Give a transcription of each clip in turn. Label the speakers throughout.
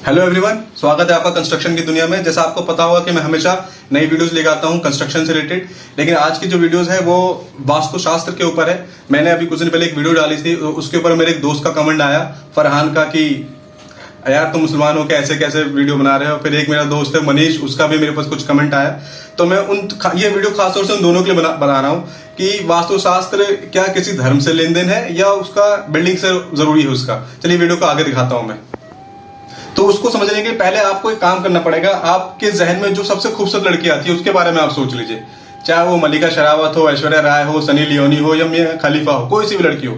Speaker 1: Hello everyone, स्वागत है आपका कंस्ट्रक्शन की दुनिया में। जैसा आपको पता होगा कि मैं हमेशा नई वीडियोस लेकर आता हूं कंस्ट्रक्शन से रिलेटेड, लेकिन आज की जो वीडियोस है वो वास्तुशास्त्र के ऊपर है। मैंने अभी कुछ दिन पहले एक वीडियो डाली थी, उसके ऊपर मेरे एक दोस्त का कमेंट आया फरहान का कि यार तुम मुसलमान हो, कैसे कैसे वीडियो बना रहे हो। फिर एक मेरा दोस्त है मनीष, उसका भी मेरे पास कुछ कमेंट आया। तो मैं ये वीडियो खासतौर से उन दोनों के लिए बना रहा हूँ कि वास्तुशास्त्र क्या किसी धर्म से लेन देन है या उसका बिल्डिंग से जरूरी है उसका। चलिए वीडियो को आगे दिखाता हूं मैं। तो उसको समझने के लिए पहले आपको एक काम करना पड़ेगा। आपके जहन में जो सबसे खूबसूरत लड़की आती है उसके बारे में आप सोच लीजिए, चाहे वो मलिका शेरावत हो, ऐश्वर्या राय हो, सनी लियोनी हो या मिया खलीफा हो, कोई सी भी लड़की हो।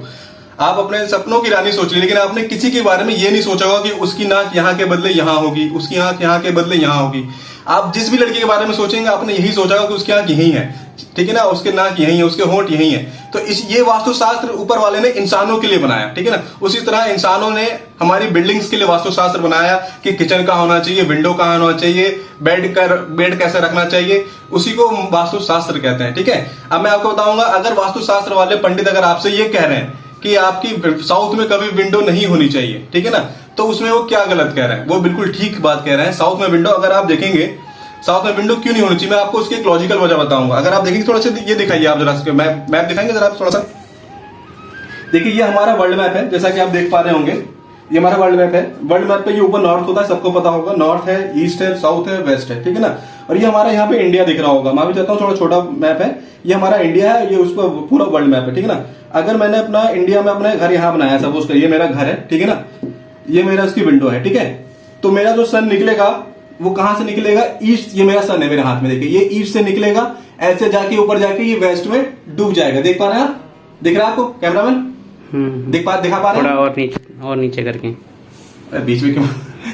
Speaker 1: आप अपने सपनों की रानी सोच लीजिए, लेकिन आपने किसी के बारे में ये नहीं सोचा होगा कि उसकी नाक यहाँ के बदले यहाँ होगी, उसकी आंख यहाँ के बदले यहाँ होगी। आप जिस भी लड़की के बारे में सोचेंगे आपने यही सोचा होगा कि उसकी आंख यही है, ठीक है ना, उसके नाक यही है, उसके होंठ यही है। तो ये वास्तुशास्त्र ऊपर वाले ने इंसानों के लिए बनाया, ठीक है ना। उसी तरह इंसानों ने हमारी बिल्डिंग्स के लिए वास्तुशास्त्र बनाया कि किचन कहाँ होना चाहिए, विंडो कहाँ होना चाहिए, बेड कैसे रखना चाहिए, उसी को वास्तुशास्त्र कहते हैं, ठीक है। अब मैं आपको बताऊंगा, अगर वास्तुशास्त्र वाले पंडित अगर आपसे ये कह रहे हैं कि आपकी साउथ में कभी विंडो नहीं होनी चाहिए, ठीक है ना, तो उसमें वो क्या गलत कह रहे हैं। वो बिल्कुल ठीक बात कह रहे हैं। साउथ में विंडो, अगर आप देखेंगे साउथ में विंडो क्यों नहीं होनी चाहिए, मैं आपको उसकी एक लॉजिकल वजह बताऊंगा। अगर आप देखेंगे थोड़ा सा, ये दिखाइए आप जरा, मैप दिखाएंगे जरा आप थोड़ा सा। देखिए ये हमारा वर्ल्ड मैप है, जैसा कि आप देख पा रहे होंगे, ये हमारा वर्ल्ड मैप है। वर्ल्ड मैप पे ये ऊपर नॉर्थ होता है, सबको पता होगा, नॉर्थ है, ईस्ट है, साउथ है, वेस्ट है, ठीक है ना। और ये हमारा यहाँ पे इंडिया दिख रहा होगा। मैं भी चाहता हूँ, थोड़ा छोटा मैप है, ये हमारा इंडिया है, ये उसका पूरा वर्ल्ड मैप है, ठीक है ना। अगर मैंने अपना इंडिया में अपना घर यहाँ बनाया, सपोज करिए मेरा घर है, ठीक है ना, ये मेरा उसकी विंडो है, ठीक है। तो मेरा जो सन निकलेगा वो कहां से निकलेगा, ईस्ट। ये मेरा सन है मेरे हाथ में, देखिए ये ईस्ट से निकलेगा, ऐसे जाके ऊपर जाके ये वेस्ट में डूब जाएगा। देख पा रहे हैं आप, दिख रहा है आपको कैमरामैन? दिखा पा रहे हैं?
Speaker 2: और नीचे करके
Speaker 1: बीच में क्यों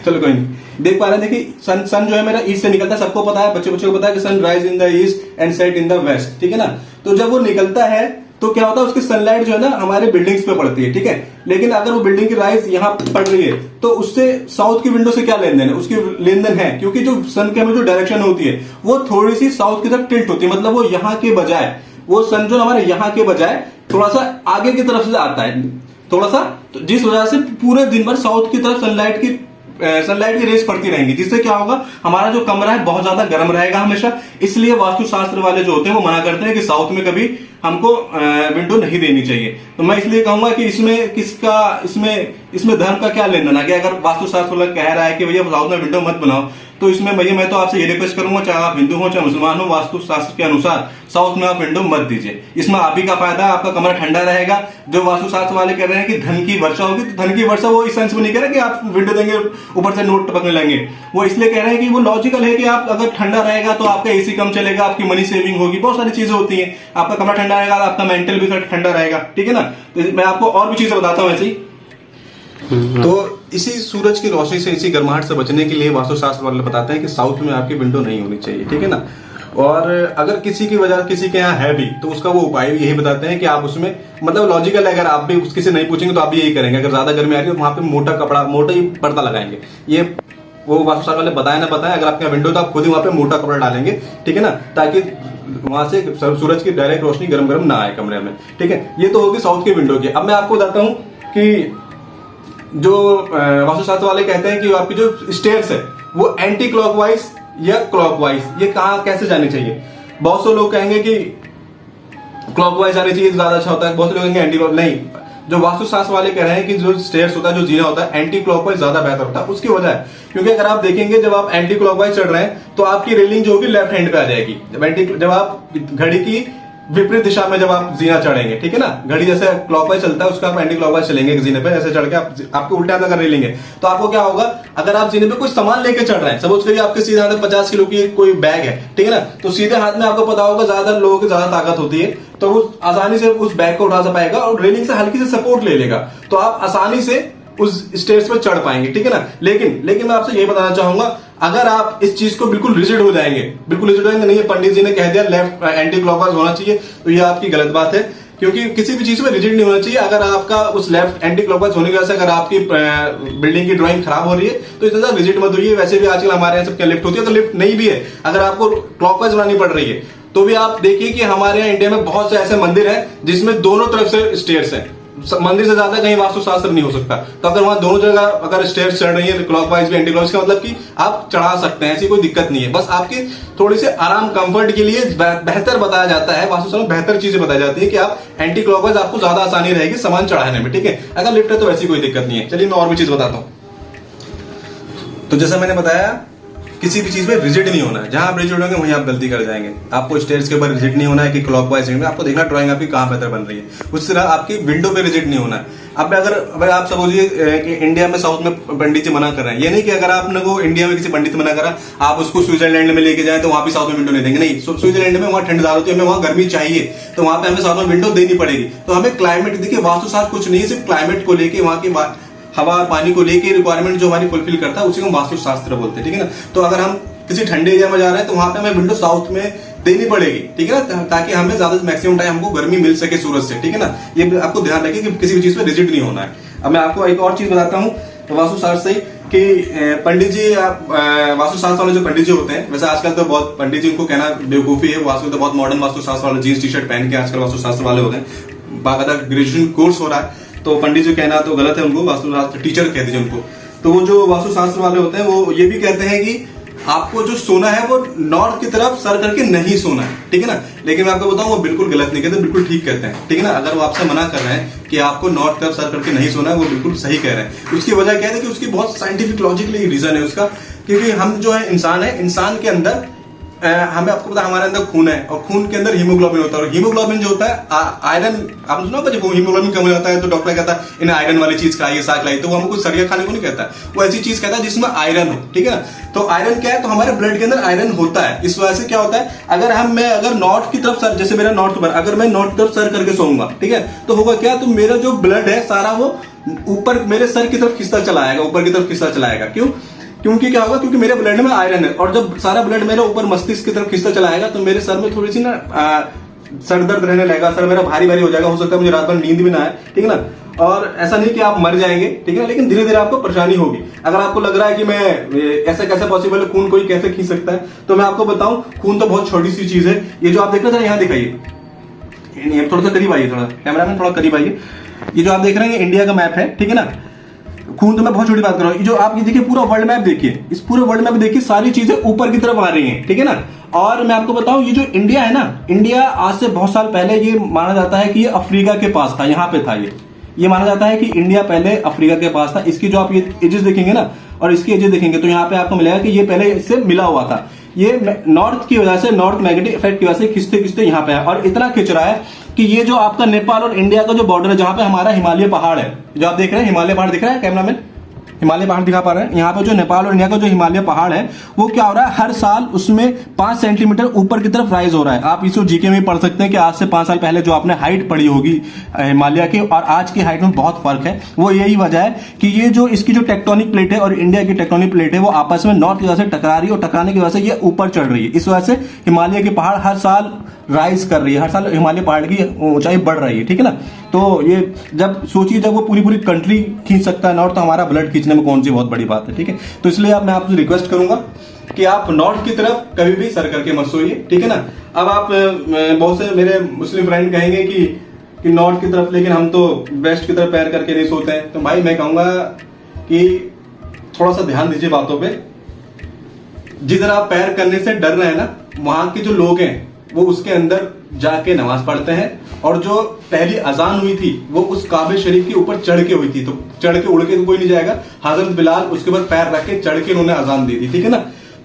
Speaker 1: चलो कोई नहीं, देख पा रहे हैं। देखिए सन जो है मेरा ईस्ट से निकलता है, सबको पता है, बच्चे को पता है कि sun rise in the east and set in the west, ठीक है ना। तो जब वो निकलता है तो क्या होता है, उसकी सनलाइट जो है ना हमारे बिल्डिंग्स पे पड़ती है, ठीक है। लेकिन अगर वो बिल्डिंग की राइज यहाँ पड़ रही है तो उससे साउथ की विंडो से क्या लेन देन है, उसकी लेन देन है, क्योंकि जो सन के हमें जो डायरेक्शन होती है वो थोड़ी सी साउथ की तरफ टिल्ट होती है। मतलब वो यहाँ के बजाय, वो सन जो हमारे यहाँ के बजाय थोड़ा सा आगे की तरफ से आता है, थोड़ा सा, तो जिस वजह से पूरे दिन भर साउथ की तरफ सनलाइट की रेस पड़ती रहेंगी, जिससे क्या होगा, हमारा जो कमरा है बहुत ज्यादा गर्म रहेगा हमेशा। इसलिए वास्तुशास्त्र वाले जो होते हैं वो मना करते हैं कि साउथ में कभी हमको विंडो नहीं देनी चाहिए। तो मैं इसलिए कहूंगा कि इसमें धर्म का क्या लेना देना, कि अगर वास्तुशास्त्र वाला कह रहा है कि भैया साउथ में विंडो मत बनाओ, तो इसमें भैया मैं तो आपसे ये रिक्वेस्ट करूंगा, चाहे आप हिंदू हो चाहे मुसलमान हो, वास्तुशास्त्र के अनुसार साउथ में आप विंडो मत दीजिए। इसमें आप ही का फायदा है, आपका कमरा ठंडा रहेगा। जो वास्तुशास्त्र वाले कह रहे हैं कि धन की वर्षा होगी, तो धन की वर्षा वो इस सेंस में नहीं कह रहे कि आप विंडो देंगे ऊपर से नोट टपकने लगेंगे। वो इसलिए कह रहे हैं कि वो लॉजिकल है कि आप अगर ठंडा रहेगा तो आपका एसी कम चलेगा, आपकी मनी सेविंग होगी, बहुत सारी चीजें होती है। आपका कमरा ठंडा रहेगा, आपका मेंटल भी ठंडा रहेगा, ठीक है ना। तो मैं आपको और भी चीजें बताता हूँ ऐसे ही। तो इसी सूरज की रोशनी से, इसी गर्माहट से बचने के लिए वास्तुशास्त्र वाले बताते हैं कि साउथ में आपकी विंडो नहीं होनी चाहिए, ठीक है ना। और अगर किसी की वजह किसी के यहाँ है भी तो उसका वो उपाय भी यही बताते हैं कि आप उसमें, मतलब लॉजिकल है, अगर आप भी किसी नहीं पूछेंगे तो आप भी यही करेंगे। अगर ज्यादा गर्मी आ रही है तो वहां पे मोटा कपड़ा, मोटा ही पर्दा लगाएंगे। ये वो वास्तुशास्त्र वाले बताए ना बताए, अगर आपके यहाँ विंडो तो आप खुद ही वहां पे मोटा कपड़ा डालेंगे, ठीक है ना, ताकि वहां से सूरज की डायरेक्ट रोशनी गरम गरम ना आए कमरे में, ठीक है। ये तो होगी साउथ की विंडो की। अब मैं आपको बताता हूँ कि जो वास्तुशास्त्र वाले कहते हैं कि आपकी जो स्टेयर्स है वो एंटी क्लॉकवाइज या क्लॉकवाइज, ये कहाँ कैसे जानी चाहिए। बहुत से लोग कहेंगे कि क्लॉकवाइज जानी चाहिए, ज्यादा अच्छा होता है। बहुत से लोग कहेंगे एंटी क्लॉक, नहीं। जो वास्तुशास्त्र वाले कह रहे हैं कि जो स्टेयर्स होता है, जो जीना होता है, एंटी क्लॉकवाइज ज्यादा बेहतर होता है। उसकी वजह है क्योंकि अगर आप देखेंगे जब आप एंटी क्लॉकवाइज चढ़ रहे हैं तो आपकी रेलिंग जो होगी लेफ्ट हैंड पे आ जाएगी। जब आप घड़ी की विपरीत दिशा में जब आप जीना चढ़ेंगे, ठीक है ना, घड़ी जैसे क्लॉकवाइज चलता है उसका आप एंटी क्लॉकवाइज चलेंगे जीने पे, ऐसे चढ़ के आपको उल्टा अगर रेलिंग है तो आपको क्या होगा, अगर आप जीने पे कुछ सामान लेके चढ़ रहे हैं, सपोज करिए आपके सीधे हाथ में 50 किलो की कोई बैग है, ठीक है ना, तो सीधे हाथ में आपको पता होगा ज्यादा लोगों की ज्यादा ताकत होती है, तो वो आसानी से उस बैग को उठा पाएगा और रेलिंग से हल्की से सपोर्ट ले लेगा, तो आप आसानी से उस स्टेज पे चढ़ पाएंगे, ठीक है ना। लेकिन मैं आपसे यही बताना चाहूंगा, अगर आप इस चीज को बिल्कुल रिजिड हो जाएंगे, नहीं, पंडित जी ने कह दिया लेफ्ट एंटी क्लॉकवाइज होना चाहिए, तो ये आपकी गलत बात है, क्योंकि किसी भी चीज में रिजिड नहीं होना चाहिए। अगर आपका उस लेफ्ट एंटी क्लॉकवाइज होने की वजह से अगर आपकी बिल्डिंग की ड्राइंग खराब हो रही है तो इतना ज्यादा रिजिड मत होइए। वैसे भी आजकल हमारे यहाँ सबके लिफ्ट होती है, तो लिफ्ट नहीं भी है, अगर आपको क्लॉकवाइज बनानी पड़ रही है तो भी आप देखिए कि हमारे यहाँ इंडिया में बहुत से ऐसे मंदिर हैं जिसमें दोनों तरफ से स्टेयर्स हैं, मंदिर से ज्यादा कहीं वास्तुशास्त्र नहीं हो सकता। तो अगर वहां दोनों जगह अगर स्टेयर्स चढ़ रही है क्लॉकवाइज भी एंटी क्लॉकवाइज का मतलब कि आप चढ़ा सकते हैं, ऐसी कोई दिक्कत नहीं है। बस आपके थोड़ी से आराम कंफर्ट के लिए बेहतर बताया जाता है, वास्तुशास्त्र में बेहतर चीजें बताई जाती है कि आप एंटी क्लॉकवाइज आपको ज्यादा आसानी रहेगी सामान चढ़ाने में, ठीक है। अगर लिफ्ट है तो ऐसी कोई दिक्कत नहीं है। चलिए मैं और भी चीज बताता हूँ। तो जैसा मैंने बताया किसी भी चीज में रिजिड नहीं होना है, जहां आप रिजिड होंगे वहीं आप गलती कर जाएंगे। आपको स्टेयर्स के ऊपर रिजिड नहीं होना है कि क्लॉकवाइज में, आपको देखना ड्राइंग आपकी कहां बेहतर बन रही है। उस तरह आपकी विंडो पे रिजिड नहीं होना है। अब अगर आप समझिए कि इंडिया में साउथ में पंडित जी मना कर रहे हैं, ये नहीं कि अगर आपने को इंडिया में किसी पंडित मना करा आप उसको स्विट्जरलैंड में लेके जाए तो वहां भी साउथ में विंडो नहीं देंगे। नहीं, स्विट्जरलैंड में वहां ठंड ज्यादा होती है, हमें वहां गर्मी चाहिए, तो वहां पे हमें साउथ में विंडो देनी पड़ेगी। तो हमें क्लाइमेट, देखिए वास्तुशास्त्र कुछ नहीं है, सिर्फ क्लाइमेट को लेके, वहां की हवा और पानी को लेके रिक्वायरमेंट जो हमारी फुलफिल करता है उसी को हम वास्तुशास्त्र बोलते हैं, ठीक है ना। तो अगर हम किसी ठंडे एरिया में जा रहे हैं तो वहां पे हमें विंडो साउथ में देनी पड़ेगी, ठीक है ना, ताकि हमें ज्यादा मैक्सिमम टाइम हमको गर्मी मिल सके सूरज से, ठीक है ना। ये आपको ध्यान रखिए कि किसी भी चीज पे रिजिड नहीं होना है। अब मैं आपको एक और चीज बताता हूँ वास्तुशास्त्र से कि पंडित जी, वास्तुशास्त्र वाले जो पंडित जी होते हैं, वैसे आजकल तो बहुत पंडित जी को कहना बेवकूफी है, वास्तु तो बहुत मॉडर्न वास्तुशास्त्र वाले जींस टी शर्ट पहन के आजकल वास्तुशास्त्र वाले होते हैं, बाकायदा ग्रेजुएशन कोर्स हो रहा है, तो पंडित जी कहना तो गलत है, उनको वास्तुशास्त्र टीचर कह दीजिए उनको। तो वो जो वास्तुशास्त्र वाले होते हैं वो ये भी कहते हैं कि आपको जो सोना है वो नॉर्थ की तरफ सर करके नहीं सोना है, ठीक है ना। लेकिन मैं आपको बताऊं वो बिल्कुल गलत नहीं कहते, बिल्कुल ठीक कहते हैं, ठीक है ना। अगर वो आपसे मना कर रहे हैं कि आपको नॉर्थ की तरफ सर करके नहीं सोना है, वो बिल्कुल सही कह रहे हैं। उसकी वजह क्या है कि उसकी बहुत साइंटिफिक लॉजिकली रीजन है उसका, क्योंकि हम जो है इंसान है, इंसान के अंदर हमें, आपको पता है हमारे अंदर खून है और खून के अंदर हीमोग्लोबिन होता है, और हीमोग्लोबिन जो होता है आयरन, आपने सुना होगा जब हीमोग्लोबिन कम हो जाता है तो डॉक्टर कहता है इन्हें आयरन वाली चीज खाइए, साग खाइए, तो वो हमको सरिया खाने को नहीं कहता है, वो ऐसी चीज कहता है जिसमें आयरन हो, ठीक है ना। तो आयरन क्या है, तो हमारे ब्लड के अंदर आयरन होता है। इस वजह से क्या होता है, अगर नॉर्थ की तरफ सर, जैसे मेरा नॉर्थ पर, अगर मैं नॉर्थ की तरफ सर करके सोऊंगा, ठीक है, तो होगा क्या, तो मेरा जो ब्लड है सारा वो ऊपर मेरे सर की तरफ खिंचता चला आएगा, ऊपर की तरफ खिंचता चला आएगा। क्यों? क्योंकि क्या होगा, क्योंकि मेरे ब्लड में आयरन है, और जब सारा ब्लड मेरा ऊपर मस्तिष्क की तरफ खिंचता चला आएगा तो मेरे सर में थोड़ी सी ना सर दर्द रहने लगेगा, सर मेरा भारी भारी हो जाएगा, हो सकता है मुझे रात भर नींद भी ना आए, ठीक है ना। और ऐसा नहीं कि आप मर जाएंगे, ठीक है ना, लेकिन धीरे धीरे आपको परेशानी होगी। अगर आपको लग रहा है कि मैं ऐसा कैसे पॉसिबल है, खून कोई कैसे खींच सकता है, तो मैं आपको बताऊं खून तो बहुत छोटी सी चीज है। ये जो आप देख रहे थे यहाँ दिखाइए, थोड़ा सा करीब आइए, थोड़ा कैमरा में थोड़ा करीब आइए। ये जो आप देख रहे हैं इंडिया का मैप है, ठीक है ना। खून तो मैं बहुत छोटी बात कर रहा हूँ, जो आप ये देखिए पूरा वर्ल्ड मैप देखिए, इस पूरे वर्ल्ड मैप देखिए सारी चीजें ऊपर की तरफ आ रही हैं, ठीक है ना। और मैं आपको बताऊं ये जो इंडिया है ना, इंडिया आज से बहुत साल पहले ये माना जाता है कि ये अफ्रीका के पास था, यहाँ पे था ये माना जाता है कि इंडिया पहले अफ्रीका के पास था। इसकी जो आप ये एजेस देखेंगे ना और इसकी एजेस देखेंगे तो यहाँ पे आपको मिलेगा कि ये पहले इससे मिला हुआ था। ये नॉर्थ की वजह से, नॉर्थ मैग्नेटिक इफेक्ट की वजह से खिंचते खिंचते यहाँ पे है, और इतना खिंच रहा है कि ये जो आपका नेपाल और इंडिया का जो बॉर्डर है, जहां पे हमारा हिमालय पहाड़ है, जो आप देख रहे हैं हिमालय पहाड़ दिख रहा है कैमरा में, हिमालय पहाड़ दिखा पा रहे हैं। यहाँ पे जो नेपाल और इंडिया का जो हिमालय पहाड़ है वो क्या हो रहा है, हर साल उसमें 5 सेंटीमीटर ऊपर की तरफ राइज हो रहा है। आप इसको जीके में पढ़ सकते हैं कि आज से 5 साल पहले जो आपने हाइट पढ़ी होगी हिमालय की और आज की हाइट में बहुत फर्क है। वो यही वजह है कि ये जो इसकी जो टेक्टोनिक प्लेट है और इंडिया की टेक्टोनिक प्लेट है वो आपस में नॉर्थ की वजह से टकरा रही है, और टकराने की वजह से ये ऊपर चढ़ रही है। इस वजह से हिमालय के पहाड़ हर साल राइज कर रही है, हर साल हिमालय पहाड़ की ऊंचाई बढ़ रही है, ठीक है ना। तो ये जब सोचिए, जब वो पूरी पूरी कंट्री खींच सकता है नॉर्थ, तो हमारा ब्लड खींचने में कौन सी बहुत बड़ी बात है, ठीक है। तो इसलिए मैं आपसे रिक्वेस्ट करूंगा कि आप नॉर्थ की तरफ कभी भी सर करके मत सोइए, ठीक है ना। अब आप बहुत से मेरे मुस्लिम फ्रेंड कहेंगे कि नॉर्थ की तरफ, लेकिन हम तो वेस्ट की तरफ पैर करके नहीं सोते हैं। तो भाई मैं कहूंगा कि थोड़ा सा ध्यान दीजिए बातों पे। जिधर आप पैर करने से डर रहे हैं ना, वहां के जो लोग हैं वो उसके अंदर जाके नमाज पढ़ते हैं, और जो पहली अजान हुई थी वो उस काबे शरीफ के ऊपर चढ़ के हुई थी, तो चढ़ के उड़ के तो कोई नहीं जाएगा। हजरत बिलाल उसके ऊपर पैर रख के चढ़ के उन्होंने अजान दी थी, ठीक है ना।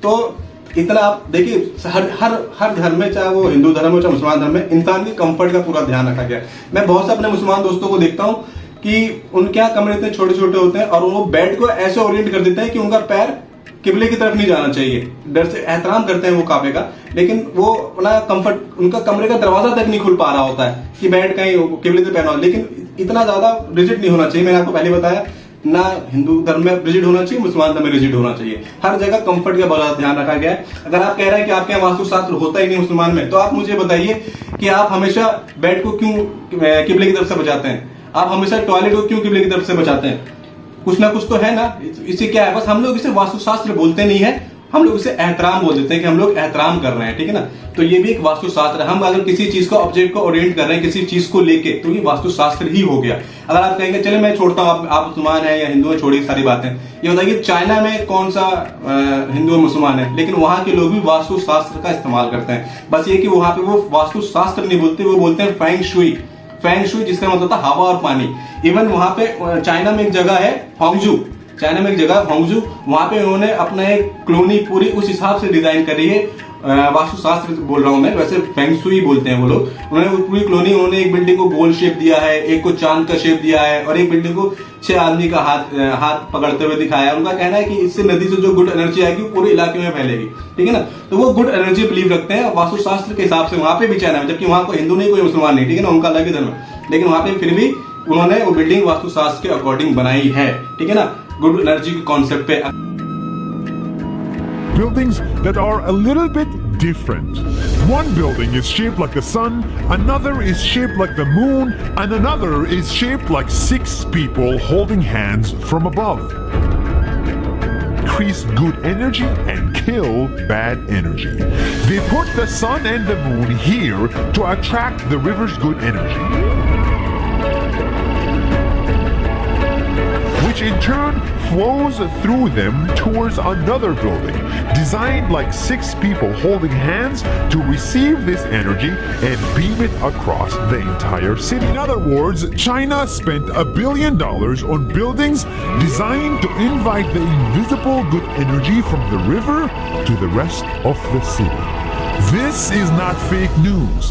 Speaker 1: तो इतना आप देखिए, हर धर्म में, चाहे वो हिंदू धर्म हो चाहे मुसलमान धर्म में, इंसान के कंफर्ट का पूरा ध्यान रखा गया। मैं बहुत से अपने मुसलमान दोस्तों को देखता हूँ कि उनके यहाँ कमरे इतने छोटे छोटे होते हैं और वो बेड को ऐसे ओरिएंट कर देते हैं कि उनका पैर किबले की तरफ नहीं जाना चाहिए। डर से एहतराम करते हैं वो काबे का, लेकिन वो अपना कंफर्ट, उनका कमरे का दरवाजा तक नहीं खुल पा रहा होता है कि बेड कहीं किबले से पहना हो। लेकिन इतना ज्यादा रिजिड नहीं होना चाहिए। मैंने आपको पहले बताया ना, हिंदू धर्म में रिजिड होना चाहिए, मुसलमान धर्म में रिजिड होना चाहिए। हर जगह कंफर्ट का बहुत ध्यान रखा गया है। अगर आप कह रहे हैं कि आपके यहाँ वास्तुशास्त्र होता ही नहीं मुसलमान में, तो आप मुझे बताइए कि आप हमेशा बेड को क्यों किबले की तरफ से बचाते हैं, आप हमेशा टॉयलेट को क्यों किबले की तरफ से बचाते हैं। कुछ ना कुछ तो है ना। इससे क्या है, बस हम लोग इसे वास्तुशास्त्र बोलते नहीं है, हम लोग उसे एहतराम बोल देते हैं कि हम लोग एहतराम कर रहे हैं, ठीक है ना। तो ये भी एक वास्तुशास्त्र है। हम अगर किसी चीज को ऑब्जेक्ट को ओरिएंट कर रहे हैं किसी चीज को लेके, तो ये वास्तुशास्त्र ही हो गया। अगर आप कहेंगे चले मैं छोड़ता हूं, आप मुसलमान हैं या हिंदू हैं, छोड़िए सारी बातें, ये बताइए चाइना में कौन सा हिंदू और मुसलमान है, लेकिन वहां के लोग भी वास्तुशास्त्र का इस्तेमाल करते हैं। बस ये कि वहां पे वो वास्तुशास्त्र नहीं बोलते, वो बोलते हैं फेंग शुई। फेंग शुई जिसका मतलब होता है हवा और पानी। इवन वहां पे चाइना में एक जगह है होंगजू, चाइना में एक जगह होंगजू, वहां पे उन्होंने अपना एक कॉलोनी पूरी उस हिसाब से डिजाइन करी है। वास्तुशास्त्र बोल रहा हूं मैं, वैसे फेंग शुई बोलते हैं वो लोग। उन्होंने पूरी कॉलोनी, उन्होंने एक बिल्डिंग को गोल शेप दिया है, एक को चांद का शेप दिया है, और एक बिल्डिंग को 6 आदमी का हाथ पकड़ते हुए दिखाया है। उनका कहना है कि इससे नदी से जो गुड एनर्जी आएगी पूरे इलाके में फैलेगी, ठीक है ना। तो वो गुड एनर्जी बिलीव रखते हैं वास्तुशास्त्र के हिसाब से वहां पे भी चाइना में, जबकि वहां कोई हिंदू नहीं कोई मुसलमान नहीं, ठीक है ना, उनका अलग ही धर्म है, लेकिन वहां पे फिर भी उन्होंने वो बिल्डिंग वास्तुशास्त्र के अकॉर्डिंग बनाई है, ठीक है ना, गुड एनर्जी के कॉन्सेप्ट पे।
Speaker 2: Buildings that are a little bit different. One building is shaped like the sun, another is shaped like the moon, and another is shaped like 6 people holding hands from above. Increase good energy and kill bad energy. They put the sun and the moon here to attract the river's good energy, which in turn flows through them towards another building, designed like 6 people holding hands to receive this energy and beam it across the entire city. In other words, China spent $1 billion on buildings designed to invite the invisible good energy from the river to the rest of the city. This is not fake news.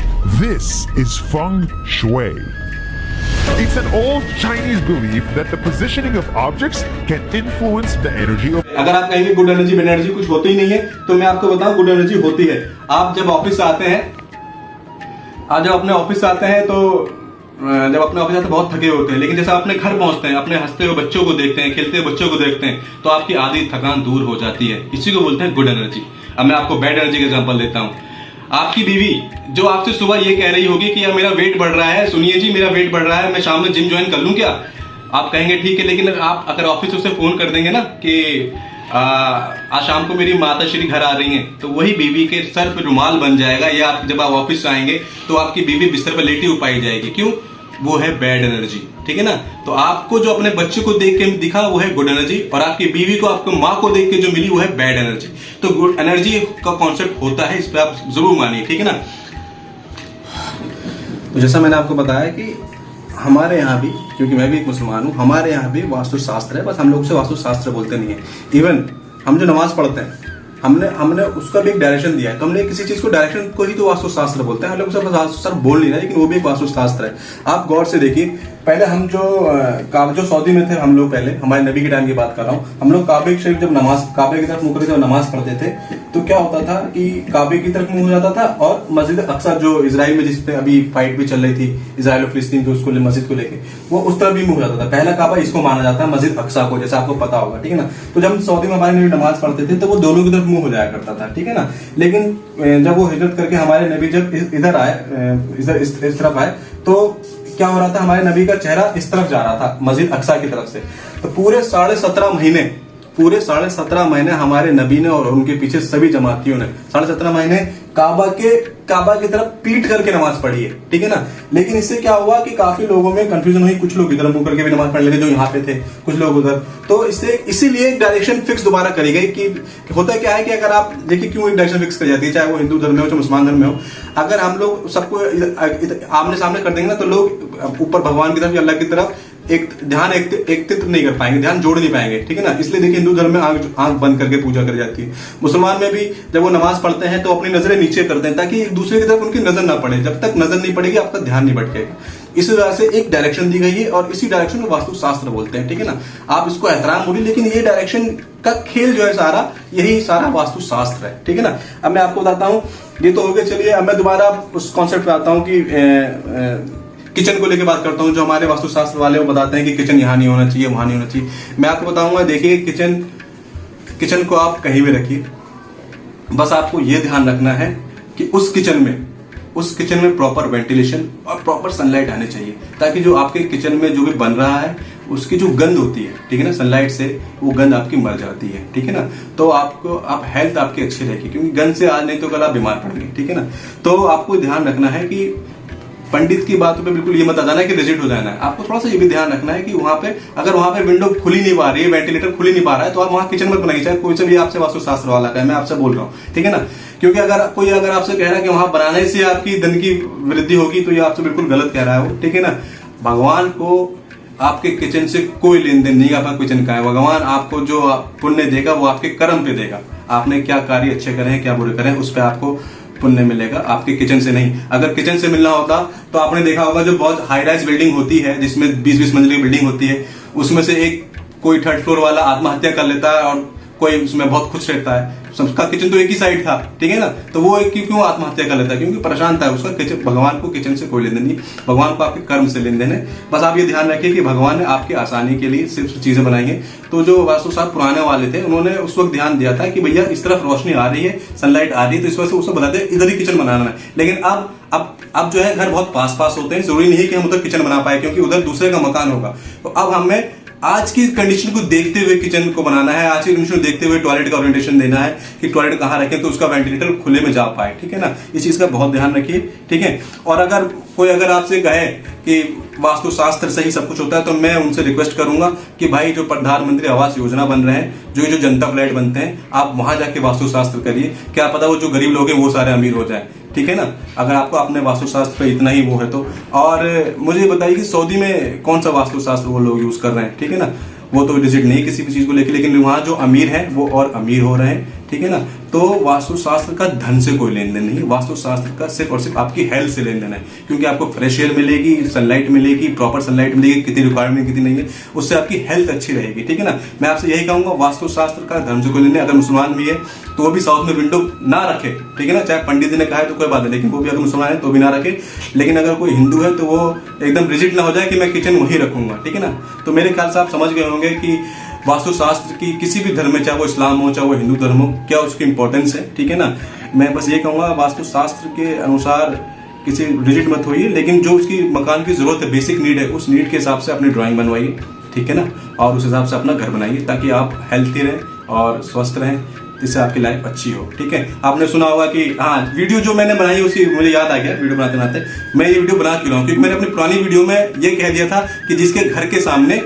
Speaker 2: This is feng shui. It's an old Chinese belief that the positioning of objects can influence the energy of.
Speaker 1: अगर आप कहेंगे good energy bad energy कुछ होती ही नहीं है, तो मैं आपको बताऊं गुड एनर्जी होती है। आप जब ऑफिस आते हैं, आप जब अपने ऑफिस आते हैं तो बहुत थके होते हैं, लेकिन जैसे अपने घर पहुंचते हैं, अपने हंसते हुए बच्चों को देखते हैं, खेलते हुए बच्चों को देखते हैं, तो आपकी आधी थकान दूर हो जाती है। इसी को बोलते हैं गुड एनर्जी। अब मैं आपको बैड एनर्जी का एग्जांपल देता हूं। आपकी बीवी जो आपसे सुबह ये कह रही होगी कि यार मेरा वेट बढ़ रहा है, सुनिए जी मेरा वेट बढ़ रहा है, मैं शाम में जिम ज्वाइन कर लूं क्या? आप कहेंगे ठीक है, लेकिन आप अगर ऑफिस से फोन कर देंगे ना कि आज शाम को मेरी माता श्री घर आ रही हैं, तो वही बीवी के सर पे रुमाल बन जाएगा, या आप जब आप ऑफिस आएंगे तो आपकी बीवी बिस्तर पर लेटी हुई पाई जाएगी। क्यों? वो है बैड एनर्जी, ठीक है ना। तो आपको जो अपने बच्चे को देख के दिखा वो है गुड एनर्जी, और आपकी बीवी को आपको माँ को देख के जो मिली वो है बैड एनर्जी। तो गुड एनर्जी का कॉन्सेप्ट होता है, इस पर आप जरूर मानिए, ठीक है ना। तो जैसा मैंने आपको बताया कि हमारे यहाँ भी, क्योंकि मैं भी एक मुसलमान हूँ, हमारे यहाँ भी वास्तुशास्त्र है, बस हम लोग उसे वास्तुशास्त्र बोलते नहीं है। इवन हम जो नमाज पढ़ते हैं, हमने उसका भी एक डायरेक्शन दिया है, तो हमने किसी चीज को डायरेक्शन को ही तो वास्तुशास्त्र बोलते हैं। हम लोग उसे वास्तुशास्त्र बोल नहीं रहे, लेकिन वो भी एक वास्तुशास्त्र है। आप गौर से देखिए, पहले हम जो सऊदी में थे हम लोग, पहले हमारे नबी के टाइम की बात कर रहा हूँ, हम लोग काबे शरीफ जब काबे की तरफ मुंह करके जब नमाज पढ़ते थे, तो क्या होता था कि काबे की तरफ मुंह हो जाता था, और मस्जिद अक्सा जो इजराइल में जिसपे अभी फाइट भी चल रही थी, इजराइल और फिलिस्तीन, तो उसको मस्जिद को लेके वो उस तरफ भी मुंह हो जाता था। पहला काबा इसको माना जाता है, मस्जिद अक्सा को, जैसा आपको पता होगा, ठीक है ना। तो जब हम सऊदी में हमारे नबी नमाज पढ़ते थे तो वो दोनों की तरफ मुंह हो जाया करता था, ठीक है ना। लेकिन जब वो हिजरत करके हमारे नबी जब इधर आए, इस तरफ आए, तो क्या हो रहा था, हमारे नबी का चेहरा इस तरफ जा रहा था, मस्जिद अक्सा की तरफ से। तो पूरे 17.5 महीने हमारे नबी ने और उनके पीछे सभी जमातियों ने 17.5 महीने काबा की तरफ पीट करके नमाज पढ़ी है, ठीक है ना। लेकिन इससे क्या हुआ कि काफी लोगों में कंफ्यूजन हुई, कुछ लोग इधर मुंह करके भी नमाज पढ़ लेते जो यहाँ पे थे, कुछ लोग उधर। तो इसीलिए एक डायरेक्शन फिक्स दोबारा करी गई कि होता क्या है कि अगर आप देखिए क्यों एक डायरेक्शन फिक्स कर जाती है, चाहे वो हिंदू धर्म में हो चाहे मुसलमान धर्म में हो। अगर हम लोग सबको आमने सामने कर देंगे ना, तो लोग ऊपर भगवान की तरफ या अल्लाह की तरफ एक ध्यान एकत्रित नहीं कर पाएंगे, ध्यान जोड़ नहीं पाएंगे, ठीक है ना। इसलिए देखिए हिंदू धर्म में आंख बंद करके पूजा करी जाती है। मुसलमान में भी जब वो नमाज पढ़ते हैं तो अपनी नजरें नीचे करते हैं, ताकि एक दूसरे की तरफ उनकी नजर ना पड़े। जब तक नजर नहीं पड़ेगी आपका ध्यान नहीं भटकेगा। इसी वजह से एक डायरेक्शन दी गई है, और इसी डायरेक्शन को वास्तुशास्त्र बोलते हैं, ठीक है ना। आप इसको एहतराम बोलिए, लेकिन ये डायरेक्शन का खेल जो है सारा, यही सारा वास्तुशास्त्र है, ठीक है ना। अब मैं आपको बताता हूँ, ये तो हो गया। चलिए अब मैं दोबारा उस कॉन्सेप्ट पे आता हूँ कि किचन को लेकर बात करता हूं। जो हमारे वास्तुशास्त्र वाले वो बताते हैं कि किचन यहाँ नहीं होना चाहिए, वहां नहीं होना चाहिए। मैं आपको बताऊंगा, देखिए किचन को आप कहीं भी रखिए, बस आपको यह ध्यान रखना है कि उस किचन में प्रॉपर वेंटिलेशन और प्रॉपर सनलाइट आनी चाहिए, ताकि जो आपके किचन में जो भी बन रहा है उसकी जो गंध होती है, ठीक है ना, सनलाइट से वो गंद आपकी मर जाती है, ठीक है ना। तो आप हेल्थ आपकी अच्छी रहेगी, क्योंकि गंद से आज नहीं तो कल आप बीमार पड़ेंगे, ठीक है ना। तो आपको ध्यान रखना है कि पंडित की बातों पे बिल्कुल ये मत आ जाना कि रिजिड हो जाना है। आपको थोड़ा सा ये भी ध्यान रखना है कि वहां पे अगर वहां पे विंडो खुली नहीं पा रही है, वेंटिलेटर खुली नहीं पा रहा है, तो आप वहां किचन मत बनाइए, चाहे कोई से भी आपसे वास्तुशास्त्र वाला का है, मैं आपसे बोल रहा हूँ, ठीक है ना। क्योंकि अगर आपसे कह रहा है कि वहां बनाने से आपकी धन की वृद्धि होगी, तो ये आपसे बिल्कुल गलत कह रहा है वो, ठीक है ना। भगवान को आपके किचन से कोई लेन देन नहीं, आपका किचन का है। भगवान आपको जो पुण्य देगा वो आपके कर्म पे देगा, आपने क्या कार्य अच्छे करे हैं क्या बुरे करे हैं उस पर आपको पुण्य मिलेगा, आपके किचन से नहीं। अगर किचन से मिलना होता तो आपने देखा होगा जो बहुत हाई राइज बिल्डिंग होती है जिसमें 20-20 मंजिल की बिल्डिंग होती है, उसमें से एक कोई थर्ड फ्लोर वाला आत्महत्या कर लेता है और कोई उसमें बहुत खुश रहता है, सबका किचन तो एक ही साइड था, ठीक है ना। तो वो क्यों आत्महत्या कर लेता है? क्योंकि परेशान था उसका किचन। भगवान को किचन से कोई लेन देन नहीं, भगवान को आपके कर्म से लेन देन है। बस आप ये ध्यान रखिए कि भगवान ने आपकी आसानी के लिए सिर्फ चीजें बनाई है। तो जो वास्तुशास्त्र पुराने वाले थे उन्होंने उस वक्त ध्यान दिया था कि भैया इस तरफ रोशनी आ रही है, सनलाइट आ रही है, तो इस वजह से उसको बताते हैं इधर ही किचन बनाना है। लेकिन अब जो है घर बहुत पास पास होते हैं, जरूरी नहीं है कि हम उधर किचन बना पाए क्योंकि उधर दूसरे का मकान होगा। तो अब हमें आज की कंडीशन को देखते हुए किचन को बनाना है, आज की कंडीशन को देखते हुए टॉयलेट का ओरिएंटेशन देना है कि टॉयलेट कहाँ रखें तो उसका वेंटिलेटर खुले में जा पाए, ठीक है ना। इस चीज का बहुत ध्यान रखिए, ठीक है। और अगर आपसे कहे कि वास्तुशास्त्र से ही सब कुछ होता है, तो मैं उनसे रिक्वेस्ट करूंगा कि भाई जो प्रधानमंत्री आवास योजना बन रहे हैं, जो जनता फ्लैट बनते हैं, आप वहां जाके वास्तुशास्त्र करिए। क्या पता वो जो गरीब लोग हैं वो सारे अमीर हो जाए, ठीक है ना, अगर आपको अपने वास्तुशास्त्र पे इतना ही वो है तो। और मुझे बताइए कि सऊदी में कौन सा वास्तुशास्त्र वो लोग यूज कर रहे हैं, ठीक है ना। वो तो डिजिट नहीं किसी भी चीज को लेकर, लेकिन वहां जो अमीर है वो और अमीर हो रहे हैं, ठीक है ना। तो वास्तुशास्त्र का धन से कोई लेन देन नहीं, वास्तुशास्त्र का सिर्फ और सिर्फ आपकी हेल्थ से लेन देन है। क्योंकि आपको फ्रेश एयर मिलेगी, सनलाइट मिलेगी, प्रॉपर सनलाइट मिलेगी, कितनी रिक्वायरमेंट कितनी नहीं है, उससे आपकी हेल्थ अच्छी रहेगी, ठीक है ना। मैं आपसे यही कहूंगा, वास्तुशास्त्र का धर्म से कोई लेन देन। अगर मुसलमान भी है तो वो भी साउथ में विंडो ना रखे, ठीक है ना। चाहे पंडित जी ने कहा है तो कोई बात है, लेकिन वो भी अगर मुसलमान है तो भी ना रखे। लेकिन अगर कोई हिंदू है तो वो एकदम रिजिड ना हो जाए कि मैं किचन वहीं रखूंगा, ठीक है ना। तो मेरे ख्याल से आप समझ गए होंगे कि वास्तुशास्त्र की किसी भी धर्म में, चाहे वो इस्लाम हो चाहे वो हिंदू धर्म हो, क्या उसकी इंपॉर्टेंस है, ठीक है ना। मैं बस ये कहूंगा, वास्तुशास्त्र के अनुसार किसी रिजिड मत होइए, लेकिन जो उसकी मकान की जरूरत है, बेसिक नीड है, उस नीड के हिसाब से अपनी ड्राइंग बनवाइए, ठीक है ना। और उस हिसाब से अपना घर बनाइए ताकि आप हेल्थी रहें और स्वस्थ रहें, जिससे आपकी लाइफ अच्छी हो, ठीक है। आपने सुना होगा कि हाँ, वीडियो जो मैंने बनाई उसी मुझे याद आ गया, वीडियो बनाते बनाते मैं ये वीडियो बना क्यों रहा हूँ, क्योंकि मैंने अपनी पुरानी वीडियो में ये कह दिया था कि जिसके घर के सामने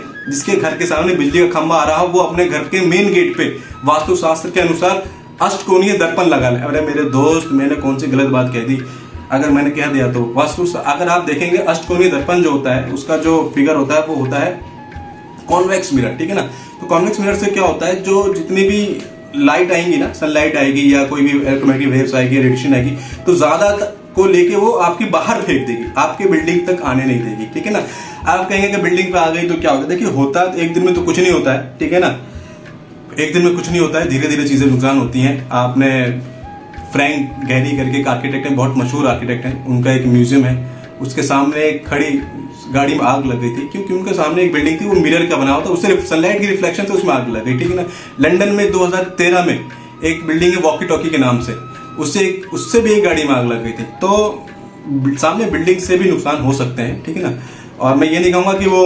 Speaker 1: बिजली का खंभा आ रहा हो, वो अपने घर के मेन गेट पे वास्तुशास्त्र के अनुसार अष्टकोणीय दर्पण लगा ले। अरे मेरे दोस्त, मैंने कौन सी गलत बात कह दी? अगर मैंने कह दिया तो अगर आप देखेंगे अष्टकोणीय दर्पण जो होता है, उसका जो फिगर होता है वो होता है कॉन्वेक्स मिरर, ठीक है ना। तो कॉन्वेक्स मिरर से क्या होता है, जो जितनी भी लाइट आएंगी ना, सनलाइट आएगी या कोई भी इलेक्ट्रोमैग्नेटिक वेव्स आएगी, रेडिएशन आएगी, तो ज्यादा को लेके वो आपकी बाहर फेंक देगी, आपके बिल्डिंग तक आने नहीं देगी, ठीक है ना। आप कहेंगे कि बिल्डिंग पे आ गई तो क्या होगा? देखिए, होता एक दिन में तो कुछ नहीं होता है, ठीक है ना। एक दिन में कुछ नहीं होता है, धीरे धीरे चीजें नुकसान होती हैं। आपने फ्रैंक गहरी करके एक आर्किटेक्ट है, बहुत मशहूर आर्किटेक्ट है, उनका एक म्यूजियम है, उसके सामने एक खड़ी गाड़ी में आग लग गई थी, क्योंकि उनके सामने एक बिल्डिंग थी, वो मिरर का बना हुआ था, उससे सनलाइट की रिफ्लेक्शन से उसमें आग लग गई, ठीक है ना। लंदन में 2013 में एक बिल्डिंग है वॉकी टॉकी के नाम से, उससे भी एक गाड़ी में आग लग गई थी। तो सामने बिल्डिंग से भी नुकसान हो सकते हैं, ठीक है ना। और मैं ये नहीं कहूंगा कि वो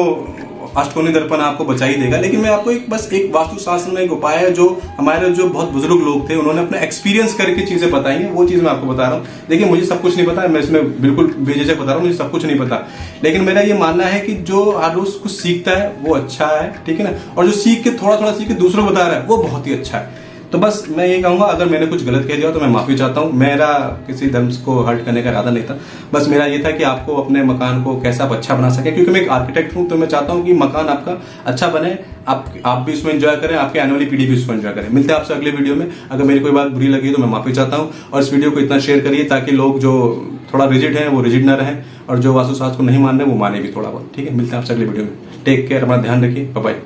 Speaker 1: अष्टकोणीय दर्पण आपको बचा ही देगा, लेकिन मैं आपको बस एक वास्तुशास्त्र में एक उपाय है जो हमारे जो बहुत बुजुर्ग लोग थे उन्होंने अपना एक्सपीरियंस करके चीजें बताई हैं, वो चीज मैं आपको बता रहा हूँ। देखिए, मुझे सब कुछ नहीं पता है, मैं इसमें बिल्कुल बेझिझक बता रहा हूँ, मुझे सब कुछ नहीं पता, लेकिन मेरा ये मानना है कि जो हर रोज कुछ सीखता है वो अच्छा है, ठीक है ना। और जो सीख के थोड़ा थोड़ा सीख के दूसरों को बता रहा है वो बहुत ही अच्छा है। तो बस मैं ये कहूंगा, अगर मैंने कुछ गलत कह दिया तो मैं माफी चाहता हूँ। मेरा किसी धर्म को हर्ट करने का इरादा नहीं था, बस मेरा ये था कि आपको अपने मकान को कैसा आप अच्छा बना सके, क्योंकि मैं एक आर्किटेक्ट हूँ, तो मैं चाहता हूँ कि मकान आपका अच्छा बने, आप भी इसमें एंजॉय करें, आपके आने वाली पीढ़ी भी इसको एंजॉय करें। मिलते हैं आपसे अगले वीडियो में। अगर मेरी कोई बात बुरी लगी तो मैं माफी चाहता हूँ, और इस वीडियो को इतना शेयर करिए ताकि लोग जो थोड़ा रिजिड हैं वो रिजिड ना रहें, और जो वास्तुशास्त्र को नहीं मान रहे वो माने भी थोड़ा बहुत, ठीक है। मिलते हैं आपसे अगले वीडियो में। टेक केयर, अपना ध्यान रखिए, बाय बाय।